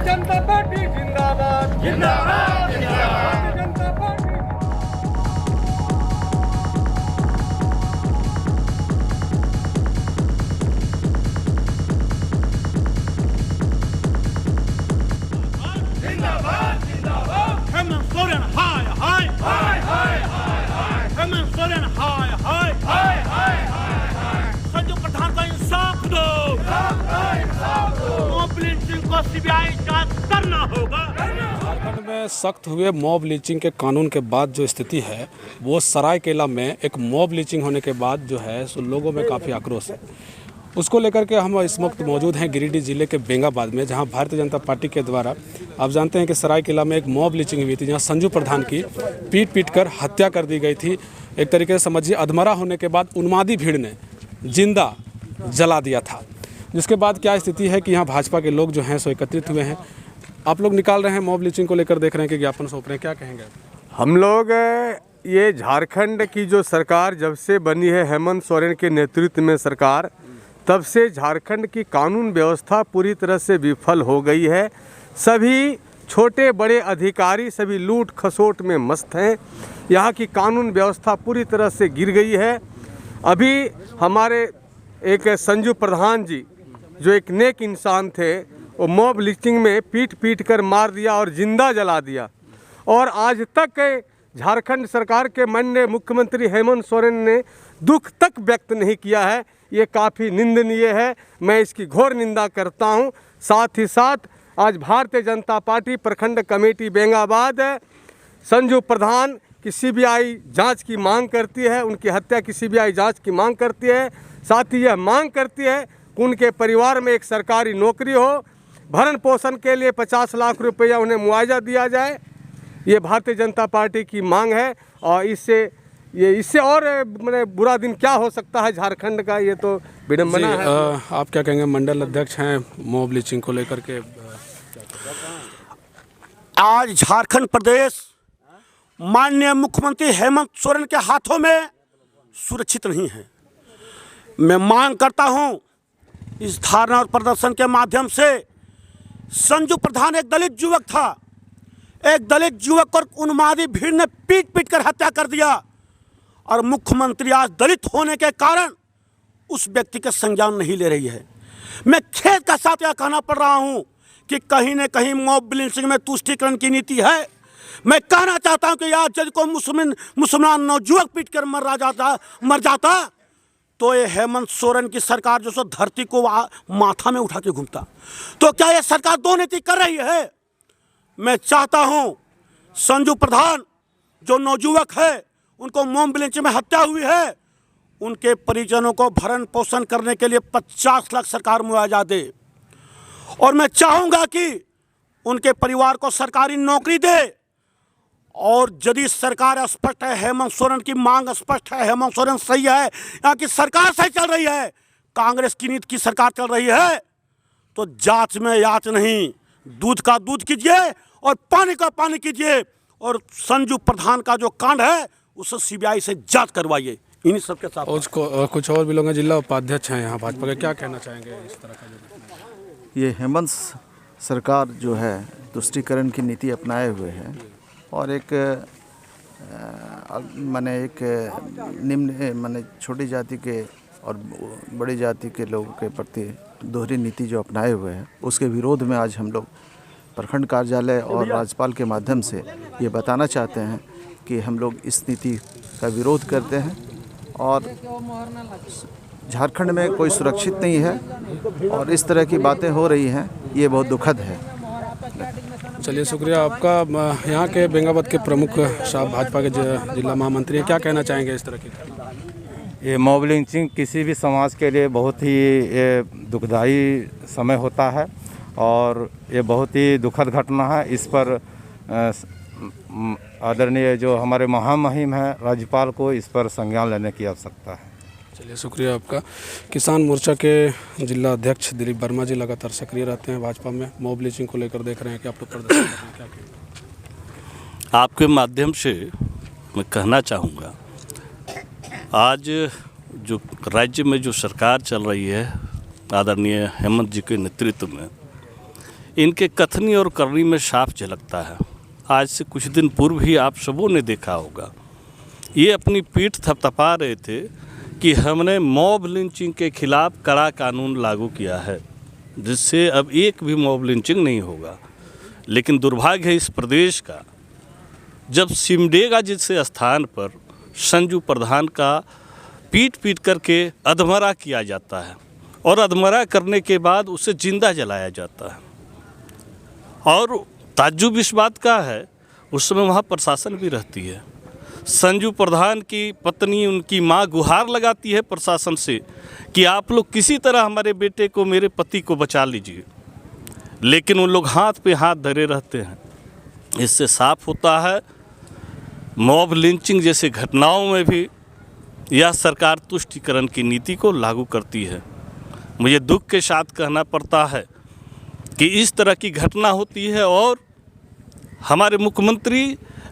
जनता party जिंदाबाद जिंदाबाद जिंदाबाद जनता पार्टी। जिंदाबाद जिंदाबाद हेमंत सोरेन हाय हाय हाय हाय हाय हाय हेमंत सोरेन हाय हाय हाय हाय हाय हाय संजू प्रधान को इंसाफ दो, इंसाफ दो। मॉब लिंचिंग को सीबीआई जांच करना होगा। झारखंड में सख्त हुए मॉब लिंचिंग के कानून के बाद जो स्थिति है वो सरायकेला में एक मॉब लिंचिंग होने के बाद जो है सो लोगों में काफ़ी आक्रोश है। उसको लेकर के हम इस वक्त मौजूद हैं गिरिडीह जिले के बेंगाबाद में, जहां भारतीय जनता पार्टी के द्वारा आप जानते हैं कि सरायकेला में एक मॉब लिंचिंग हुई थी, जहां संजू प्रधान की पीट कर हत्या कर दी गई थी। एक तरीके से समझिए अधमरा होने के बाद उन्मादी भीड़ ने जिंदा जला दिया था। जिसके बाद क्या स्थिति है कि यहाँ भाजपा के लोग जो हैं सो एकत्रित हुए हैं। आप लोग निकाल रहे हैं मॉब लिंचिंग को लेकर, देख रहे हैं कि ज्ञापन सौंप रहे हैं, क्या कहेंगे? हम लोग ये झारखंड की जो सरकार जब से बनी है हेमंत सोरेन के नेतृत्व में सरकार, तब से झारखंड की कानून व्यवस्था पूरी तरह से विफल हो गई है। सभी छोटे बड़े अधिकारी सभी लूट खसोट में मस्त हैं। यहाँ की कानून व्यवस्था पूरी तरह से गिर गई है। अभी हमारे एक संजू प्रधान जी जो एक नेक इंसान थे, वो मॉब लिंचिंग में पीट पीट कर मार दिया और जिंदा जला दिया। और आज तक झारखंड सरकार के माननीय मुख्यमंत्री हेमंत सोरेन ने दुख तक व्यक्त नहीं किया है। ये काफ़ी निंदनीय है, मैं इसकी घोर निंदा करता हूँ। साथ ही साथ आज भारतीय जनता पार्टी प्रखंड कमेटी बेंगाबाद संजू प्रधान की सीबीआई जांच की मांग करती है, उनकी हत्या की सीबीआई जांच की मांग करती है। साथ ही यह मांग करती है कि उनके परिवार में एक सरकारी नौकरी हो, भरण पोषण के लिए 50 लाख रुपया उन्हें मुआवजा दिया जाए। ये भारतीय जनता पार्टी की मांग है और इससे और मैंने बुरा दिन क्या हो सकता है झारखंड का, ये तो विडम्बना है। आप क्या कहेंगे? मंडल अध्यक्ष हैं मॉब लिंचिंग को लेकर के। आज झारखंड प्रदेश माननीय मुख्यमंत्री हेमंत सोरेन के हाथों में सुरक्षित नहीं है। मैं मांग करता हूं इस धारणा और प्रदर्शन के माध्यम से, संजू प्रधान एक दलित युवक था, एक दलित युवक को उन्मादी भीड़ ने पीट पीट कर हत्या कर दिया और मुख्यमंत्री आज दलित होने के कारण उस व्यक्ति का संज्ञान नहीं ले रही है। मैं खेद का साथ यह कहना पड़ रहा हूं कि कहीं न कहीं मॉब लिंचिंग में तुष्टीकरण की नीति है। मैं कहना चाहता हूं कि आज यदि कोई मुसलमान नौजुवक पीट कर मर जाता तो ये हेमंत सोरेन की सरकार जो सो धरती को माथा में उठा के घूमता। तो क्या ये सरकार दो नीति कर रही है? मैं चाहता हूं संजू प्रधान जो नौजुवक है, उनको मॉब लिंचिंग में हत्या हुई है, उनके परिजनों को भरण पोषण करने के लिए 50 लाख सरकार मुआवजा दे। और मैं चाहूँगा कि उनके परिवार को सरकारी नौकरी दे। और यदि सरकार स्पष्ट है, हेमंत सोरेन की मांग स्पष्ट है, हेमंत सोरेन सही है, यहाँ की सरकार सही चल रही है, कांग्रेस की नीति की सरकार चल रही है, तो जांच में याच नहीं, दूध का दूध कीजिए और पानी का पानी कीजिए। और संजू प्रधान का जो कांड है उसे सीबीआई से जांच करवाइए। इन्हीं सबके साथ कुछ और भी लोग हैं। जिला उपाध्यक्ष हैं यहाँ भाजपा के, क्या कहना चाहेंगे इस तरह का? ये हेमंत सरकार जो है तुष्टीकरण की नीति अपनाए हुए है और एक निम्न छोटी जाति के और बड़ी जाति के लोगों के प्रति दोहरी नीति जो अपनाए हुए हैं, उसके विरोध में आज हम लोग प्रखंड कार्यालय और राज्यपाल के माध्यम से ये बताना चाहते हैं कि हम लोग इस नीति का विरोध करते हैं और झारखंड में कोई सुरक्षित नहीं है और इस तरह की बातें हो रही हैं, ये बहुत दुखद है। चलिए, शुक्रिया आपका। यहाँ के बेंगाबाद के प्रमुख साहब भाजपा के जिला महामंत्री हैं, क्या कहना चाहेंगे इस तरह की? ये मॉब लिंचिंग किसी भी समाज के लिए बहुत ही दुखदाई समय होता है और ये बहुत ही दुखद घटना है। इस पर आदरणीय जो हमारे महामहिम हैं राज्यपाल को इस पर संज्ञान लेने की आवश्यकता है। चलिए, शुक्रिया आपका। किसान मोर्चा के जिला अध्यक्ष दिलीप वर्मा जी लगातार सक्रिय रहते हैं भाजपा में। मॉब लिंचिंग को लेकर देख रहे हैं कि आप लोग प्रदर्शन कर रहे हैं, क्या कहेंगे? आपके माध्यम से मैं कहना चाहूँगा, आज जो राज्य में जो सरकार चल रही है आदरणीय हेमंत जी के नेतृत्व में, इनके कथनी और करनी में साफ झलकता है। आज से कुछ दिन पूर्व ही आप सबों ने देखा होगा, ये अपनी पीठ थपथपा रहे थे कि हमने मॉब लिंचिंग के खिलाफ कड़ा कानून लागू किया है, जिससे अब एक भी मॉब लिंचिंग नहीं होगा। लेकिन दुर्भाग्य है इस प्रदेश का, जब सिमडेगा जैसे स्थान पर संजू प्रधान का पीट पीट करके अधमरा किया जाता है और अधमरा करने के बाद उसे जिंदा जलाया जाता है। और ताज्जुब इस बात का है, उस समय वहाँ प्रशासन भी रहती है। संजू प्रधान की पत्नी, उनकी माँ गुहार लगाती है प्रशासन से कि आप लोग किसी तरह हमारे बेटे को, मेरे पति को बचा लीजिए, लेकिन उन लोग हाथ पे हाथ धरे रहते हैं। इससे साफ होता है मॉब लिंचिंग जैसे घटनाओं में भी यह सरकार तुष्टीकरण की नीति को लागू करती है। मुझे दुख के साथ कहना पड़ता है कि इस तरह की घटना होती है और हमारे मुख्यमंत्री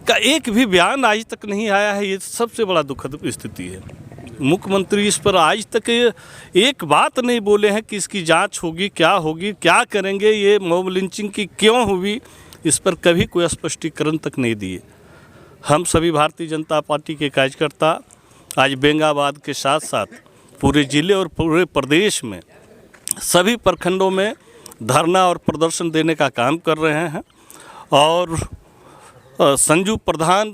का एक भी बयान आज तक नहीं आया है। ये सबसे बड़ा दुखद स्थिति है। मुख्यमंत्री इस पर आज तक एक बात नहीं बोले हैं कि इसकी जांच होगी, क्या होगी, क्या करेंगे, ये मॉब लिंचिंग की क्यों हुई, इस पर कभी कोई स्पष्टीकरण तक नहीं दिए। हम सभी भारतीय जनता पार्टी के कार्यकर्ता आज बेंगाबाद के साथ साथ पूरे ज़िले और पूरे प्रदेश में सभी प्रखंडों में धरना और प्रदर्शन देने का काम कर रहे हैं। और संजू प्रधान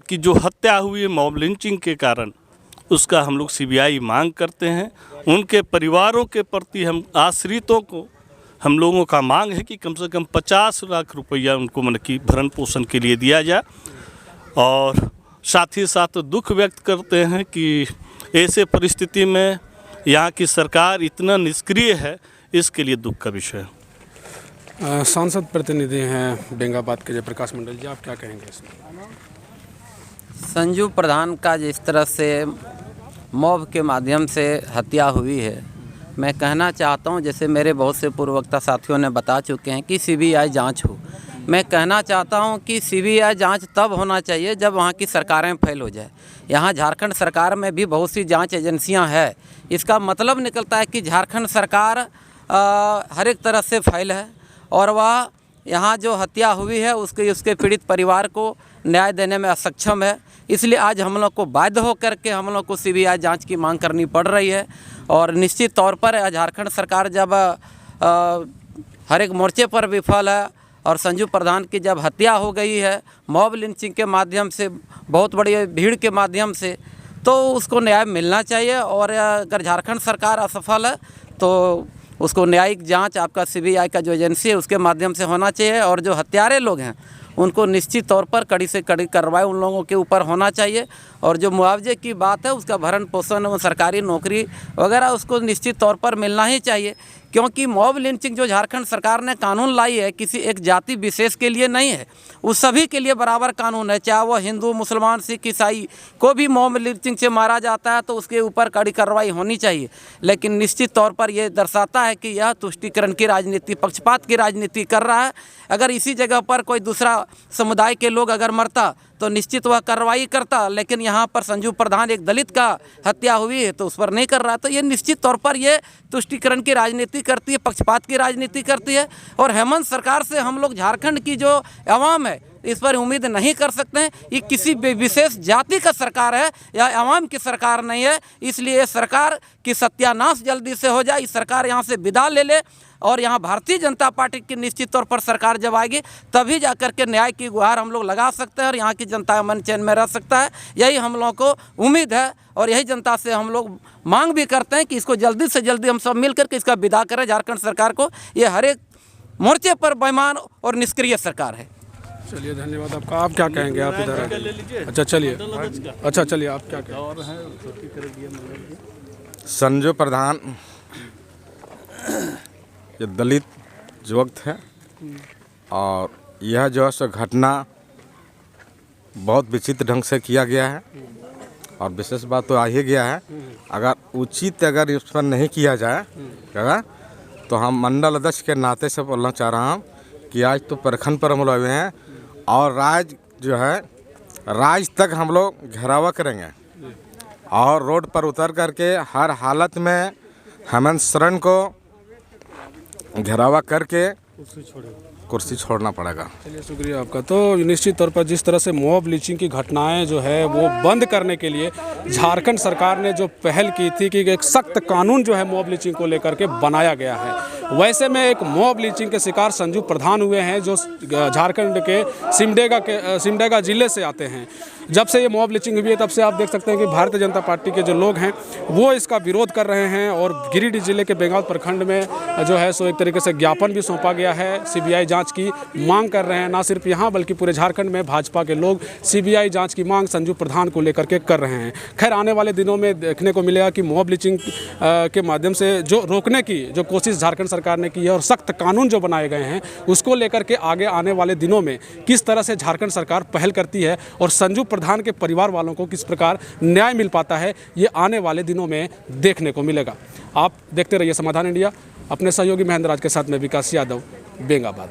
की जो हत्या हुई है मॉब लिंचिंग के कारण, उसका हम लोग सीबीआई मांग करते हैं। उनके परिवारों के प्रति, हम आश्रितों को, हम लोगों का मांग है कि कम से कम 50 लाख रुपया उनको मन की भरण पोषण के लिए दिया जाए। और साथ ही साथ दुख व्यक्त करते हैं कि ऐसे परिस्थिति में यहाँ की सरकार इतना निष्क्रिय है, इसके लिए दुख का विषय है। सांसद प्रतिनिधि हैं बेंगाबाद के जयप्रकाश मंडल जी, आप क्या कहेंगे इसमें? संजू प्रधान का जिस तरह से मॉब के माध्यम से हत्या हुई है, मैं कहना चाहता हूं, जैसे मेरे बहुत से पूर्ववक्ता साथियों ने बता चुके हैं कि सीबीआई जांच हो। मैं कहना चाहता हूं कि सीबीआई जांच तब होना चाहिए जब वहां की सरकारें फेल हो जाए। यहां झारखंड सरकार में भी बहुत सी जांच एजेंसियां हैं। इसका मतलब निकलता है कि झारखंड सरकार हर एक तरह से फेल है और वह यहाँ जो हत्या हुई है उसके पीड़ित परिवार को न्याय देने में असक्षम है। इसलिए आज हम लोग को बाध्य होकर के हम लोग को सीबीआई जांच की मांग करनी पड़ रही है। और निश्चित तौर पर झारखंड सरकार जब हर एक मोर्चे पर विफल है और संजू प्रधान की जब हत्या हो गई है मॉब लिंचिंग के माध्यम से, बहुत बड़ी भीड़ के माध्यम से, तो उसको न्याय मिलना चाहिए। और अगर झारखंड सरकार असफल है तो उसको न्यायिक जांच आपका सीबीआई का जो एजेंसी है उसके माध्यम से होना चाहिए। और जो हत्यारे लोग हैं उनको निश्चित तौर पर कड़ी से कड़ी कार्रवाई उन लोगों के ऊपर होना चाहिए। और जो मुआवजे की बात है उसका भरण पोषण, सरकारी नौकरी वगैरह उसको निश्चित तौर पर मिलना ही चाहिए। क्योंकि मॉब लिंचिंग जो झारखंड सरकार ने कानून लाई है किसी एक जाति विशेष के लिए नहीं है, वो सभी के लिए बराबर कानून है। चाहे वो हिंदू, मुसलमान, सिख, ईसाई को भी मॉब लिंचिंग से मारा जाता है तो उसके ऊपर कड़ी कार्रवाई होनी चाहिए। लेकिन निश्चित तौर पर यह दर्शाता है कि यह तुष्टीकरण की राजनीति, पक्षपात की राजनीति कर रहा है। अगर इसी जगह पर कोई दूसरा समुदाय के लोग अगर मरता तो निश्चित वह कार्रवाई करता, लेकिन यहाँ पर संजू प्रधान एक दलित का हत्या हुई है तो उस पर नहीं कर रहा। तो ये निश्चित तौर पर ये तुष्टीकरण की राजनीति करती है, पक्षपात की राजनीति करती है। और हेमंत सरकार से हम लोग झारखंड की जो आवाम है इस पर उम्मीद नहीं कर सकते हैं। ये किसी विशेष जाति का सरकार है या आवाम की सरकार नहीं है। इसलिए ये सरकार की सत्यानाश जल्दी से हो जाए, इस सरकार यहाँ से विदा ले ले और यहाँ भारतीय जनता पार्टी की निश्चित तौर पर सरकार जब आएगी तभी जाकर के न्याय की गुहार हम लोग लगा सकते हैं और यहाँ की जनता मन चैन में रह सकता है। यही हम लोगों को उम्मीद है और यही जनता से हम लोग मांग भी करते हैं कि इसको जल्दी से जल्दी हम सब मिल करके इसका विदा करें झारखंड सरकार को। ये हर एक मोर्चे पर बेईमान और निष्क्रिय सरकार है। चलिए, धन्यवाद आपका। आप क्या कहेंगे? आप इधर आइए। अच्छा चलिए, आप क्या कहेंगे? संजू प्रधान ये दलित युवक थे और यह जो है सो घटना बहुत विचित्र ढंग से किया गया है। और विशेष बात तो आ ही गया है, अगर उचित अगर इस पर नहीं किया जाए तो हम मंडल अध्यक्ष के नाते से बोलना चाह रहा हूँ कि आज तो प्रखंड पर हम लोग हुए हैं और राज तक हम लोग घेरावा करेंगे और रोड पर उतर करके हर हालत में हेमंत सोरेन को घेरावा करके कुर्सी छोड़ना पड़ेगा। चलिए शुक्रिया आपका। तो निश्चित तौर पर जिस तरह से मॉब लिंचिंग की घटनाएं जो है वो बंद करने के लिए झारखंड सरकार ने जो पहल की थी कि एक सख्त कानून जो है मॉब लिंचिंग को लेकर के बनाया गया है, वैसे में एक मॉब लिंचिंग के शिकार संजू प्रधान हुए हैं जो झारखंड के सिमडेगा जिले से आते हैं। जब से ये मॉब लिंचिंग हुई है तब से आप देख सकते हैं कि भारतीय जनता पार्टी के जो लोग हैं वो इसका विरोध कर रहे हैं और गिरिडीह जिले के बेंगाल प्रखंड में जो है सो एक तरीके से ज्ञापन भी सौंपा गया है। सीबीआई जांच की मांग कर रहे हैं। ना सिर्फ यहाँ बल्कि पूरे झारखंड में भाजपा के लोग सीबीआई जांच की मांग संजू प्रधान को लेकर के कर रहे हैं। खैर आने वाले दिनों में देखने को मिलेगा कि मॉब लिंचिंग के माध्यम से जो रोकने की जो कोशिश झारखंड सरकार ने की है और सख्त कानून जो बनाए गए हैं उसको लेकर के आगे आने वाले दिनों में किस तरह से झारखंड सरकार पहल करती है और संजू प्रधान के परिवार वालों को किस प्रकार न्याय मिल पाता है, ये आने वाले दिनों में देखने को मिलेगा। आप देखते रहिए समाधान इंडिया। अपने सहयोगी महेंद्र राज के साथ में विकास यादव, बेंगाबाद।